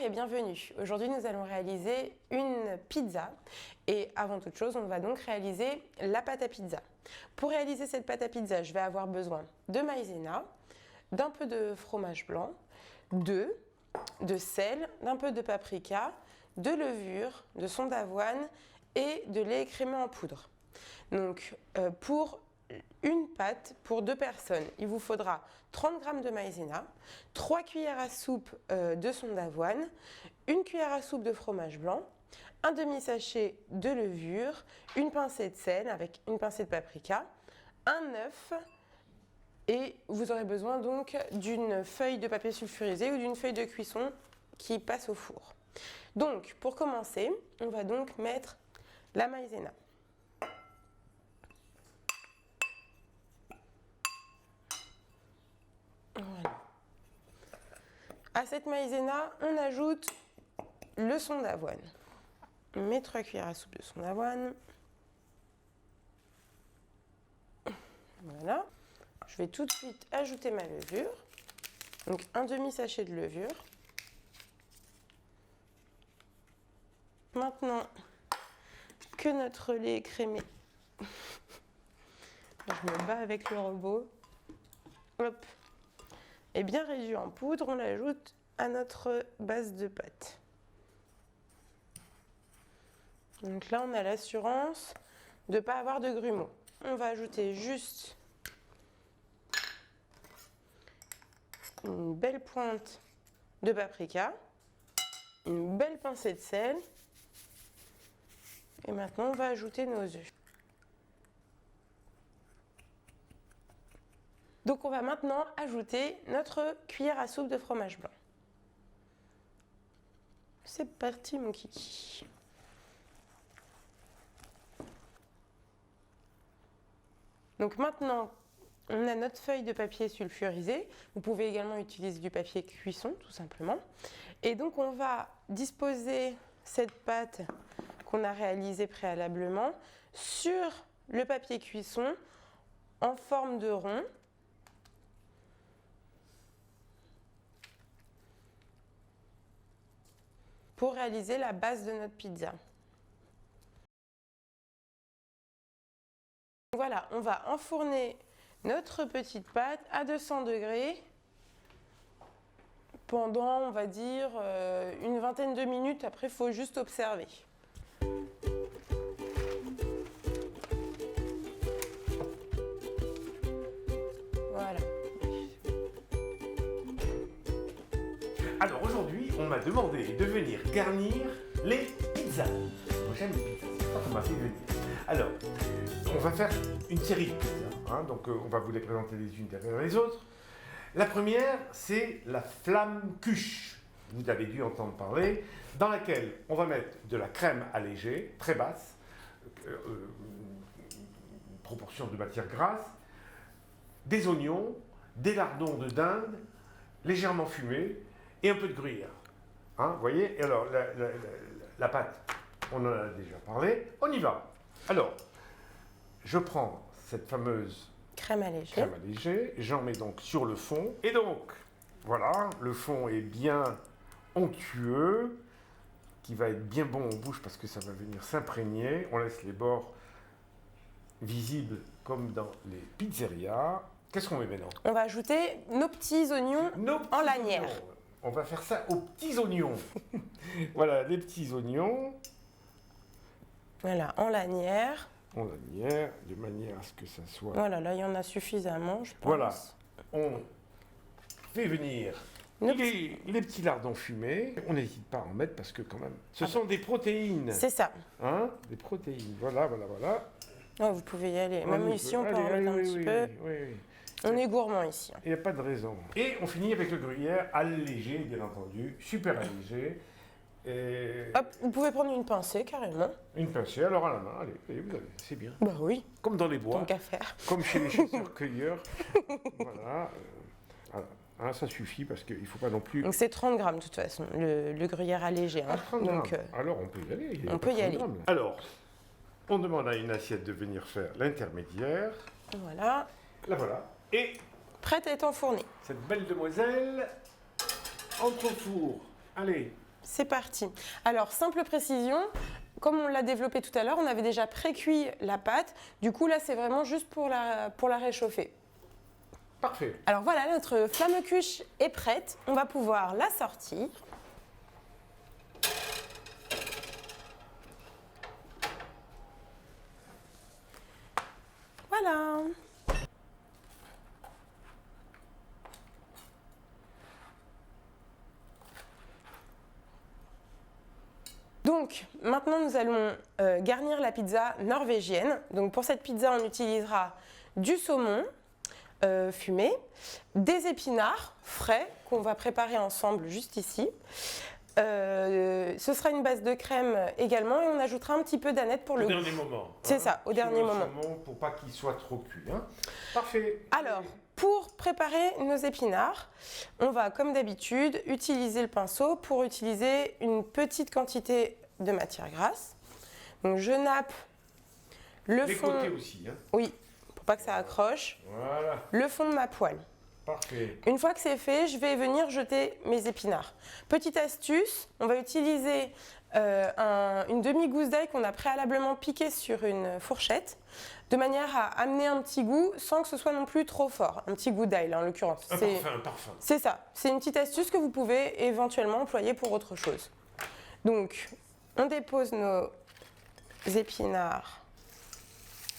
et bienvenue. Aujourd'hui, nous allons réaliser une pizza et avant toute chose, on va donc réaliser la pâte à pizza. Pour réaliser cette pâte à pizza, je vais avoir besoin de maïzena, d'un peu de fromage blanc, d'œufs, de sel, d'un peu de paprika, de levure, de son d'avoine et de lait écrémé en poudre. Donc, pour une pâte pour 2 personnes, il vous faudra 30 g de maïzena, 3 cuillères à soupe de son d'avoine, 1 cuillère à soupe de fromage blanc, un demi-sachet de levure, une pincée de sel avec une pincée de paprika, un œuf et vous aurez besoin donc d'une feuille de papier sulfurisé ou d'une feuille de cuisson qui passe au four. Donc, pour commencer, on va donc mettre la maïzena. Voilà. À cette maïzena, on ajoute le son d'avoine. On met 3 cuillères à soupe de son d'avoine. Voilà. Je vais tout de suite ajouter ma levure. Donc un demi-sachet de levure. Maintenant que notre lait est crémé, je me bats avec le robot. Hop. Et bien réduit en poudre, on l'ajoute à notre base de pâte. Donc là, on a l'assurance de ne pas avoir de grumeaux. On va ajouter juste une belle pointe de paprika, une belle pincée de sel. Et maintenant, on va ajouter nos œufs. Donc on va maintenant ajouter notre cuillère à soupe de fromage blanc. C'est parti mon kiki. Donc maintenant, on a notre feuille de papier sulfurisé. Vous pouvez également utiliser du papier cuisson, tout simplement. Et donc on va disposer cette pâte qu'on a réalisée préalablement sur le papier cuisson en forme de rond. Pour réaliser la base de notre pizza. Voilà, on va enfourner notre petite pâte à 200 degrés pendant, on va dire, une vingtaine de minutes. Après, il faut juste observer. Voilà. Alors aujourd'hui, on m'a demandé de venir garnir les pizzas. Moi j'aime les pizzas, c'est ça qu'on m'a fait venir. Alors, on va faire une série de pizzas, hein, donc on va vous les présenter les unes derrière les autres. La première, c'est la flamme cuche. Vous avez dû entendre parler, dans laquelle on va mettre de la crème allégée, très basse, proportion de matière grasse, des oignons, des lardons de dinde, légèrement fumés, et un peu de gruyère. Hein, vous voyez? Et alors, la pâte, on en a déjà parlé. On y va. Alors, je prends cette fameuse crème allégée, j'en mets donc sur le fond. Et donc, voilà, le fond est bien onctueux, qui va être bien bon en bouche parce que ça va venir s'imprégner. On laisse les bords visibles comme dans les pizzerias. Qu'est-ce qu'on met maintenant? On va ajouter nos petits oignons en lanière. On va faire ça aux petits oignons. Voilà, les petits oignons. Voilà, en lanière. En lanière, de manière à ce que ça soit... Voilà, là, il y en a suffisamment, je pense. Voilà, on fait venir les petits lardons fumés. On n'hésite pas à en mettre parce que quand même, ce sont des protéines. C'est ça. Hein? Des protéines, voilà. Oh, vous pouvez y aller. Même ici, on peut en mettre un petit peu. Oui. On est gourmand ici. Il n'y a pas de raison. Et on finit avec le gruyère allégé, bien entendu, super allégé. Et... Hop, vous pouvez prendre une pincée carrément. Une pincée, alors à la main, allez, vous avez, c'est bien. Bah oui. Comme dans les bois. Tant qu'à faire. Comme chez les chasseurs-cueilleurs. Voilà. Hein, ça suffit parce qu'il ne faut pas non plus... Donc c'est 30 grammes de toute façon, le gruyère allégé. Hein. 30 donc, grammes. Alors on peut y aller. On peut y aller. Grammes, alors, on demande à une assiette de venir faire l'intermédiaire. Voilà. La voilà. Et prête à être enfournée. cette belle demoiselle entre au four. Allez, c'est parti. Alors, simple précision, comme on l'a développé tout à l'heure, on avait déjà pré-cuit la pâte. Du coup, là, c'est vraiment juste pour la réchauffer. Parfait. Alors voilà, notre flamme-cuche est prête. On va pouvoir la sortir. Voilà. Donc, maintenant, nous allons garnir la pizza norvégienne. Donc, pour cette pizza, on utilisera du saumon fumé, des épinards frais qu'on va préparer ensemble juste ici. Ce sera une base de crème également et on ajoutera un petit peu d'aneth pour le Au goût. dernier moment. C'est ça, au dernier moment. Pour pas qu'il soit trop cuit. Hein. Parfait. Alors, pour préparer nos épinards, on va, comme d'habitude, utiliser le pinceau pour utiliser une petite quantité de matière grasse. Donc, je nappe le Les fond. côtés aussi. Hein. Oui, pour pas que ça accroche. Voilà. Le fond de ma poêle. Parfait. Une fois que c'est fait, je vais venir jeter mes épinards. Petite astuce, on va utiliser une demi-gousse d'ail qu'on a préalablement piquée sur une fourchette, de manière à amener un petit goût sans que ce soit non plus trop fort. Un petit goût d'ail, là, en l'occurrence. Un parfum. C'est ça. C'est une petite astuce que vous pouvez éventuellement employer pour autre chose. Donc, on dépose nos épinards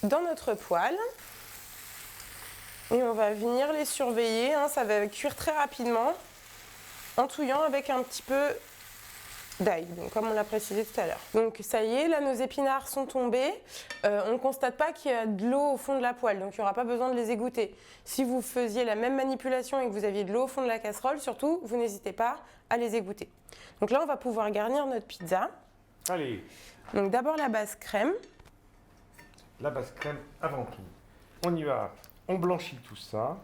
dans notre poêle. Et on va venir les surveiller, hein, ça va cuire très rapidement en touillant avec un petit peu d'ail, comme on l'a précisé tout à l'heure. Donc ça y est, là nos épinards sont tombés. On ne constate pas qu'il y a de l'eau au fond de la poêle, donc il n'y aura pas besoin de les égoutter. Si vous faisiez la même manipulation et que vous aviez de l'eau au fond de la casserole, surtout, vous n'hésitez pas à les égoutter. Donc là, on va pouvoir garnir notre pizza. Allez. Donc d'abord la base crème. La base crème avant tout. On y va. On blanchit tout ça.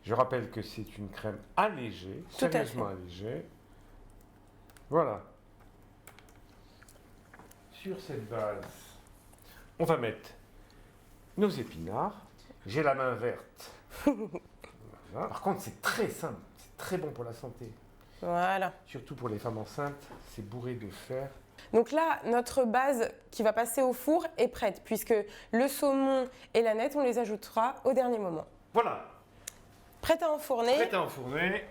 Je rappelle que c'est une crème allégée, Tout à fait. sérieusement allégée. Voilà. Sur cette base, on va mettre nos épinards. J'ai la main verte. Voilà. Par contre, c'est très simple. C'est très bon pour la santé. Voilà. Surtout pour les femmes enceintes, c'est bourré de fer. Donc là, notre base qui va passer au four est prête, puisque le saumon et l'aneth, on les ajoutera au dernier moment. Voilà. Prête à enfourner, Prête à enfourner.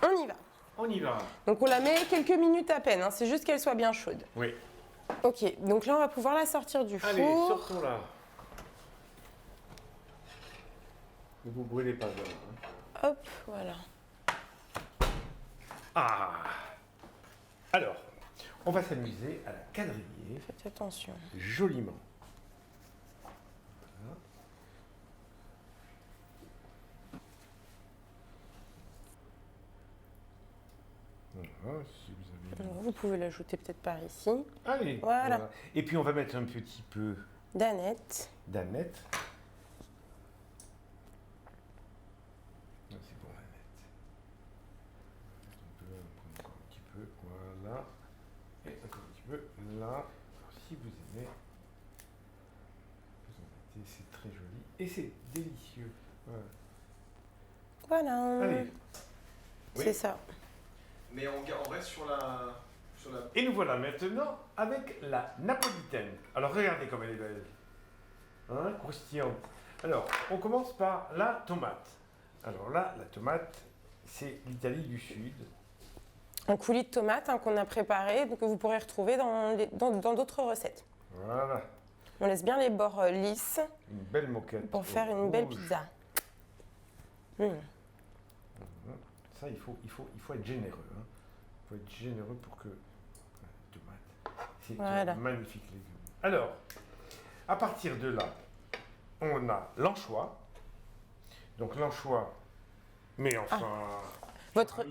on y va. On y va. Donc on la met quelques minutes à peine, hein, c'est juste qu'elle soit bien chaude. Oui. Ok, donc là on va pouvoir la sortir du Allez, four. sortons-la. Ne vous brûlez pas là. Hein. Hop, voilà. Ah. Alors, on va s'amuser à la quadriller Faites attention. joliment. Voilà, si vous avez... Alors, vous pouvez l'ajouter peut-être par ici. Allez, Voilà. Et puis on va mettre un petit peu D'aneth. d'aneth. C'est bon, l'aneth. On peut en prendre encore un petit peu, voilà. Et encore un petit peu là. Alors, si vous aimez, vous en mettez, c'est très joli. Et c'est délicieux. Voilà. Voilà. Allez. C'est Oui. ça. Mais on reste sur la... Et nous voilà maintenant avec la napolitaine. Alors regardez comme elle est belle. Hein, croustillante. Alors, on commence par la tomate. Alors là, la tomate, c'est l'Italie du Sud. Un coulis de tomate qu'on a préparé, donc que vous pourrez retrouver dans d'autres recettes. Voilà. On laisse bien les bords lisses Une belle moquette. pour faire une rouge. belle pizza. Mmh. Ça, il faut être généreux. Hein. Il faut être généreux pour que... Tomate, c'est Voilà. un magnifique légume. Alors, à partir de là, on a l'anchois. Donc l'anchois, mais enfin... Votre...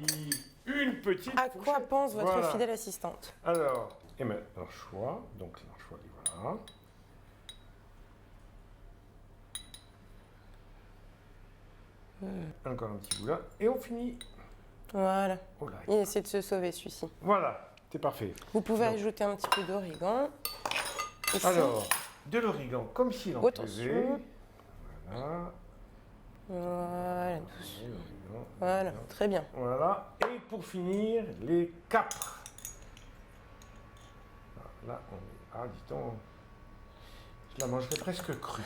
Une petite À quoi fourchette. pense votre Voilà. fidèle assistante? Alors, et maintenant l'anchois. Donc l'anchois, et voilà. Encore un petit bout là. Et on finit. Voilà. Oh là, Il essaie de se sauver celui-ci. voilà, c'est parfait. Vous pouvez Donc. ajouter un petit peu d'origan. Ici. Alors, de l'origan comme s'il en faisait. Attention. Voilà. Voilà, Et l'origan, voilà, l'origan. très bien. Voilà. Et pour finir, les capres. là, on est... Ah, dis-donc, je la mangerai presque crue.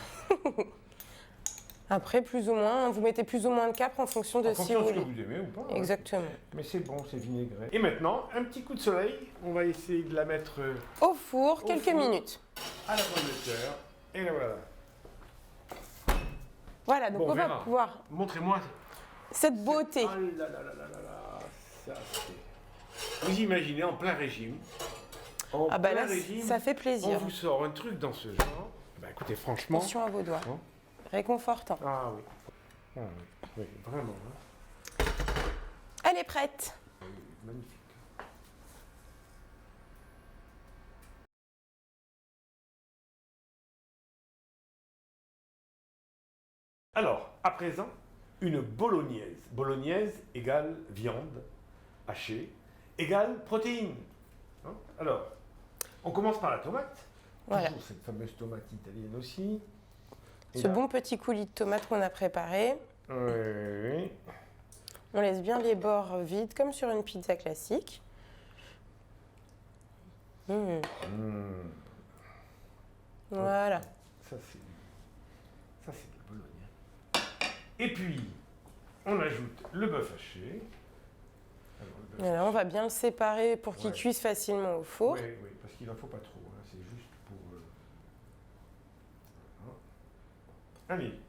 Après, plus ou moins, vous mettez plus ou moins de capre en fonction de En si fonction vous de ce que voulez. vous aimez ou pas. Exactement. Mais c'est bon, c'est vinaigré. Et maintenant, un petit coup de soleil. On va essayer de la mettre Au four, Au quelques four. minutes. à la pomme de terre. Et la voilà. Voilà, donc Bon, on va verra. pouvoir... Montrez-moi. Cette beauté. Ah là là là là là là. Ça, c'est... Vous imaginez en plein régime. En Ah bah plein là, régime, ça fait on plaisir. vous sort un truc dans ce genre. Bah écoutez, franchement. Attention à vos doigts. Hein. Réconfortant. Ah oui. Ah oui, oui, vraiment. Hein. Elle est prête. Magnifique. Alors, à présent, une bolognaise. Bolognaise égale viande hachée, égale protéines. Hein. Alors, on commence par la tomate. Voilà. Toujours cette fameuse tomate italienne aussi. Et Ce là- bon petit coulis de tomate qu'on a préparé. Oui. On laisse bien les bords vides, comme sur une pizza classique. Mmh. Mmh. Voilà. Ça, c'est de la bolognaise. Et puis, on ajoute le bœuf haché. Alors, le bœuf Voilà, on va bien le séparer pour qu'il Ouais. cuise facilement au four. Oui, oui, parce qu'il n'en faut pas trop. Hein, c'est juste pour... voilà. Allez.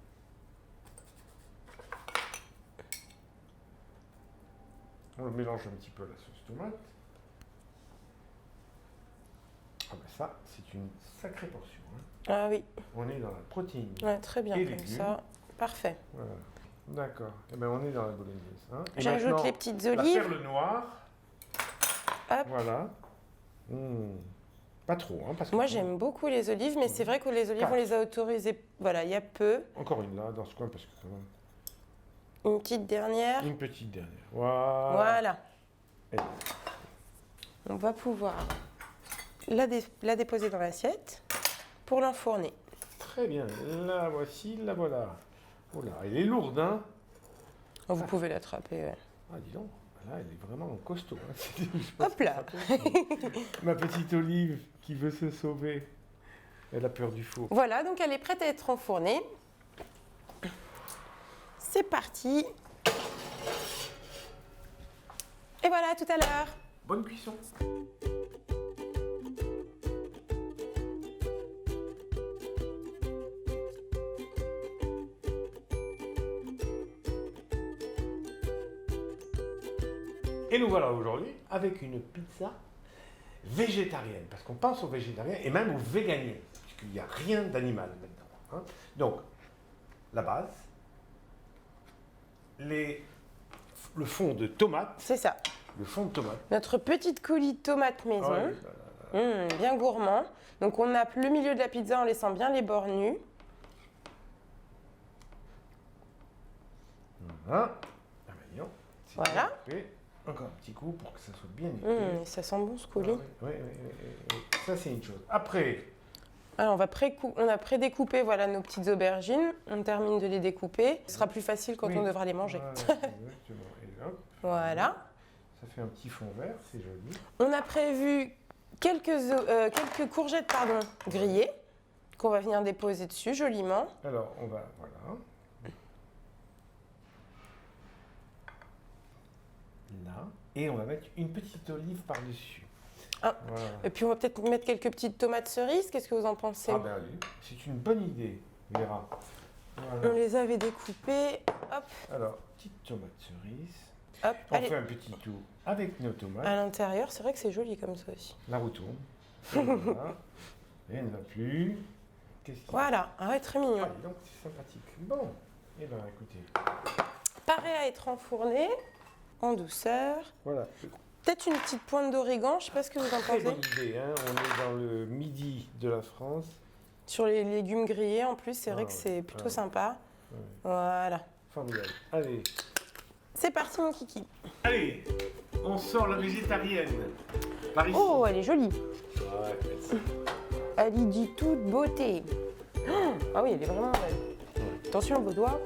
On le mélange un petit peu à la sauce tomate. Ah ben ça, c'est une sacrée portion. Hein. Ah oui, On est dans la protéine. ouais, très bien Et comme légumes. ça. Parfait. Voilà. D'accord. Eh ben on est dans la bolognaise. Hein. Et J'ajoute maintenant, les petites la olives. perle noire. Hop. Voilà. Pas trop, hein, parce que Moi, j'aime beaucoup les olives, mais c'est vrai que les olives, on les a autorisées. Voilà, il y a peu. encore une là dans ce coin parce que quand même. Une petite dernière. Une petite dernière. Voilà. Voilà. Et On va pouvoir la déposer dans l'assiette pour l'enfourner. très bien. La voici, la voilà. Oh là, elle est lourde, hein. Oh, vous pouvez l'attraper, ouais. Ah dis donc. Là, elle est vraiment costaud. Hein. Je sais Hop pas là. ce que ça fait. Ma petite olive qui veut se sauver. Elle a peur du four. Voilà, donc elle est prête à être enfournée. C'est parti. Et voilà, à tout à l'heure. Bonne cuisson. Et nous voilà aujourd'hui avec une pizza végétarienne, parce qu'on pense aux végétariens et même aux véganiens, puisqu'il n'y a rien d'animal là-dedans. Hein. Donc, la base, le fond de tomate, C'est ça. le fond de tomate. Notre petite coulis de tomates maison. Oh là là. Bien gourmand. Donc on nappe le milieu de la pizza en laissant bien les bords nus. Voilà. Ah ben, dis donc, c'est Voilà. bien fait. Encore un petit coup pour que ça soit bien épais. Et ça sent bon ce coulis. Oui. Ça c'est une chose. Après, Alors on a prédécoupé voilà, nos petites aubergines. On termine de les découper. Ce sera plus facile quand Oui. on devra les manger. Voilà, exactement. Et hop, Voilà. ça fait un petit fond vert, c'est joli. On a prévu quelques courgettes grillées qu'on va venir déposer dessus joliment. Alors on va, voilà. Là. Et on va mettre une petite olive par-dessus. Ah. Voilà. Et puis on va peut-être mettre quelques petites tomates cerises. Qu'est-ce que vous en pensez? Ah ben allez, c'est une bonne idée, Vera. On Voilà. les avait découpées. Hop, Alors, petite tomate cerise. hop. On Allez. fait un petit tour avec nos tomates. À l'intérieur, c'est vrai que c'est joli comme ça aussi. La retourne. Voilà. Et elle ne va plus. Qu'est-ce qu'il y a? Voilà, ah ouais, très mignon. Ah, dis donc, c'est sympathique. Bon, eh bien, écoutez. Pareil à être enfourné, en douceur. Voilà. Peut-être une petite pointe d'origan, je sais pas ce que vous en Très pensez. bonne idée, hein. On est dans le midi de la France. Sur les légumes grillés, en plus, c'est Ah vrai que ouais, c'est plutôt ouais. sympa. Ouais. Voilà. Formidable. Allez. C'est parti, mon kiki. Allez, on sort la végétarienne. Par ici. Oh, elle est jolie. Ouais, merci. Elle y dit toute beauté. Ah oui, elle est vraiment belle. Attention à vos doigts.